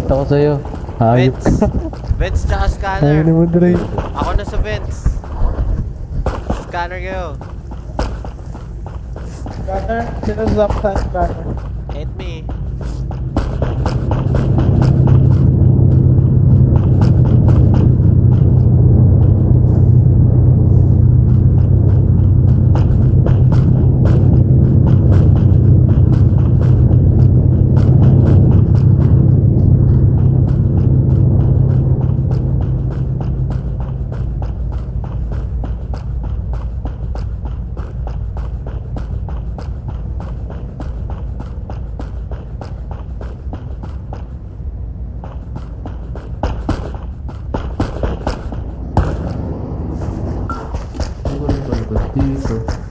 Galit ako sa'yo. Hayop Vents. ka. Vents tsaka Ayaw scanner. naman, Dre. Ako na sa vents. Scanner kayo. Scanner? Sino sa scanner? Ain't me.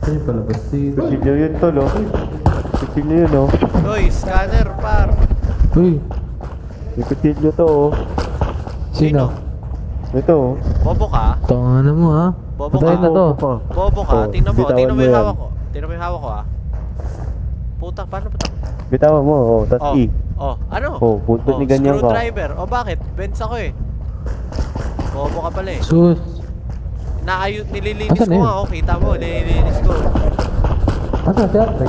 Ano palabas dito? Kuchilyo yun tol oh. Kuchilyo yun oh. Uy, scanner par. Uy, May kuchilyo to oh. sino? Ito oh. Bobo ka? Tanga mo ha. Bobo Patayin ka? na to. Bobo ka? Oh, Tingnan mo bitawan yung mo yan. hawak ko. Tingnan mo yung hawak ko ah. Puta, paano pa? Bitawan mo oh. Tas Oh, E. oh, ano? Oh, punto ni ganyan ka. Screwdriver. Oh, bakit? Benz ako eh. Bobo ka pala eh. Sus. Nililinis Asan ko na yun? nga, oh. Kita mo, nililinis ko. Asa si Andre?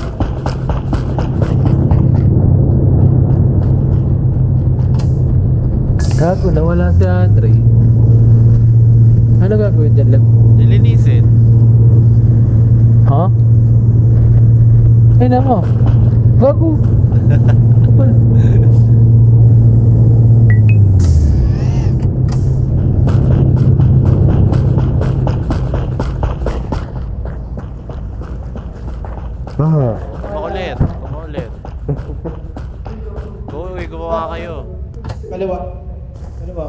Gago, nawala si Andre. Ano gagawin dyan, Lem? Nilinisin. Ha? Ay na mo. Gago. Kapal. Ah. Kumakulit. Kumakulit. Uy, gumawa kayo. Kaliwa. Kaliwa.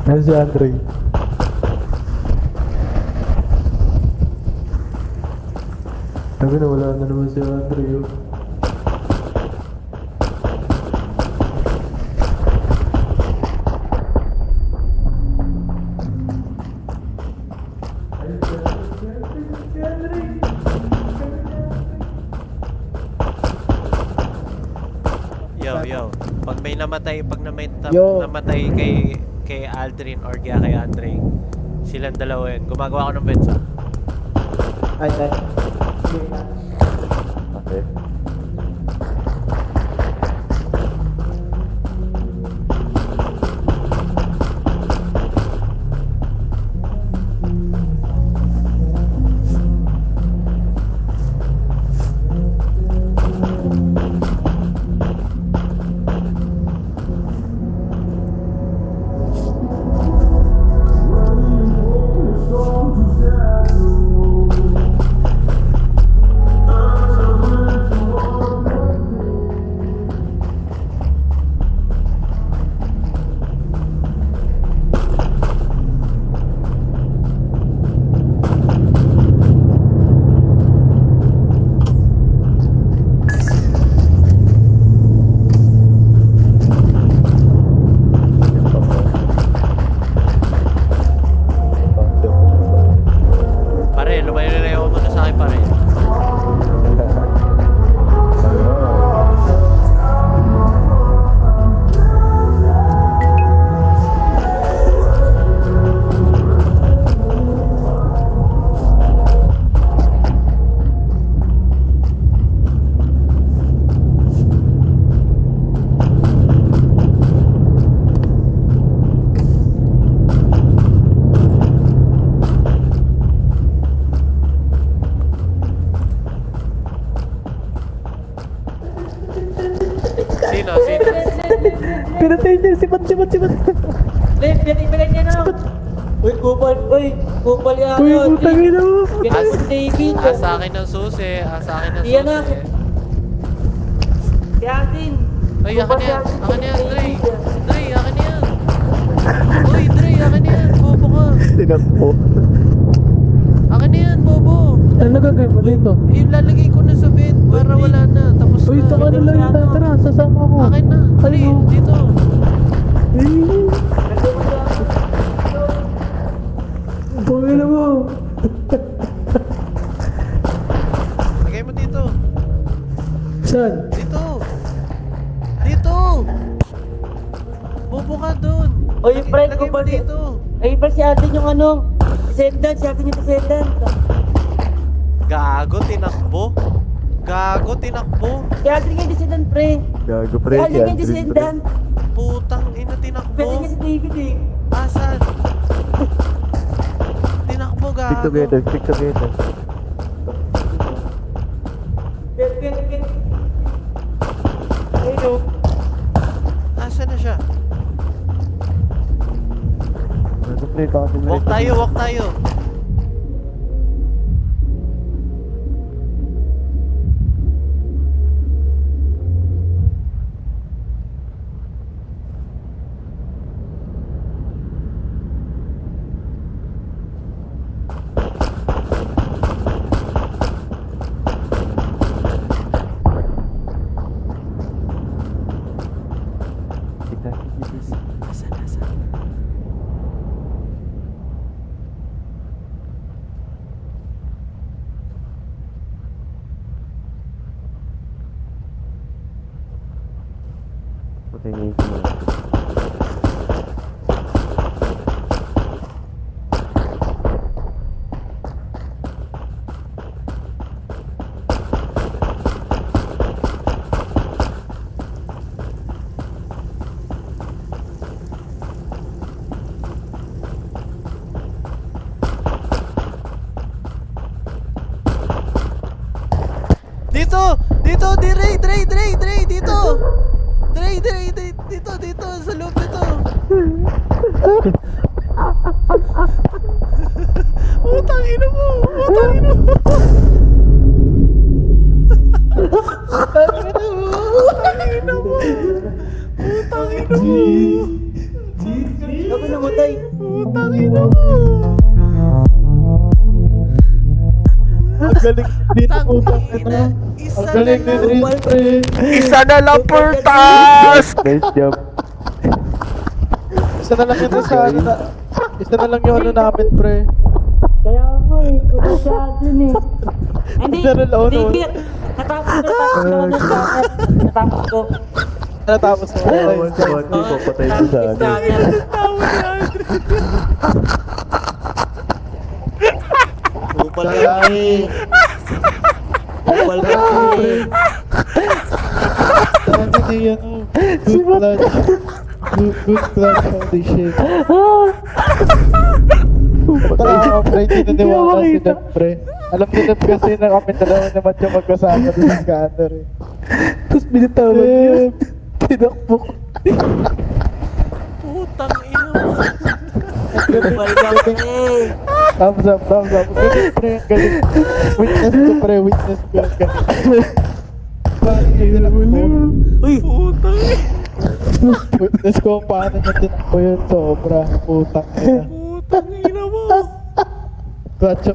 Ano si Andre? Sabi na wala na naman si Andre yun. Yo. Pag may namatay, Yo. namatay kay Aldrin or kay Andre, silang dalawa yun. Gumagawa ko ng vents ah. Ay, ay. Okay. Pinag niya na. Uy, kupal yan. Uy, putang ina mo. Ganun si David. Asa akin ng susi. Asa akin ng Iyan na. susi. Si Atin. Ay, akin yan. Akin yan, Dre. Dre, akin yan. Uy, Dre, akin yan. Bobo ka. Tinakbo. Akin yan, bobo. Ano gagawin mo dito? Yung lalagay ko na sa bed para wala na. Tapos Uy, na. taka na lang yun. Tara, sasama ko. Akin na. Dre, dito. Pangin na mo. Lagay mo dito. Saan? Dito. Dito. Bobo ka dun. Uy, pre, Lagay mo kupal si... dito. Ay, pre, si Atin yung ano. Descendant, si Atin yung descendant. Gago, tinakbo. Gago, tinakbo. Si Atin yung descendant, pre. Gago Si pre. Atin yung descendant. Putang ina, tinakbo. Pwede niya si David eh. Asan? Tinakbo, gago. Stick together, stick together. Pwede. Ayun o. Asan na siya? Gago pre, baka Walk tayo, walk tayo. Asan, asan? Patingin ko na. Dito! Dito! Dre! Dito! Dito! Sa loob nito! Utang ina mo! Utang ina mo! Utang ina mo! Utang ina mo! Ako namatay. Utang ina mo! Ang galing dito po. Ina! Isa Ang na galing ni lang! Dries, pre. Isa na lang per task! Nice job. Isa na lang ito sa ano na. Isa na lang yung ano namin, pre. Kaya ako eh. Kuto si Atin eh. Hindi. Meron ako noon. David. Natapos ko. Natapos mo. Papatay ko sa ano. Kupal ka eh. Kupal ka eh. Sabi niya yan, oh. Good plan. Good plan foundation. Tama, pre. Hindi naniwala si Deb, pre. Alam ni Deb kasi na kami dalawa naman yung magkasama doon sa scanner, eh. Tapos binitawan niya. Tinakbo. Putang ina mo! Kupal ka eh. Thumbs up, thumbs up. Galing, pre. Galing. Witness ko, pre. Witness ko. Uy. Putang ina! Witness ko kung paano niya tinakbo yun. Sobra. Putang ina. Putang ina mo! Clutch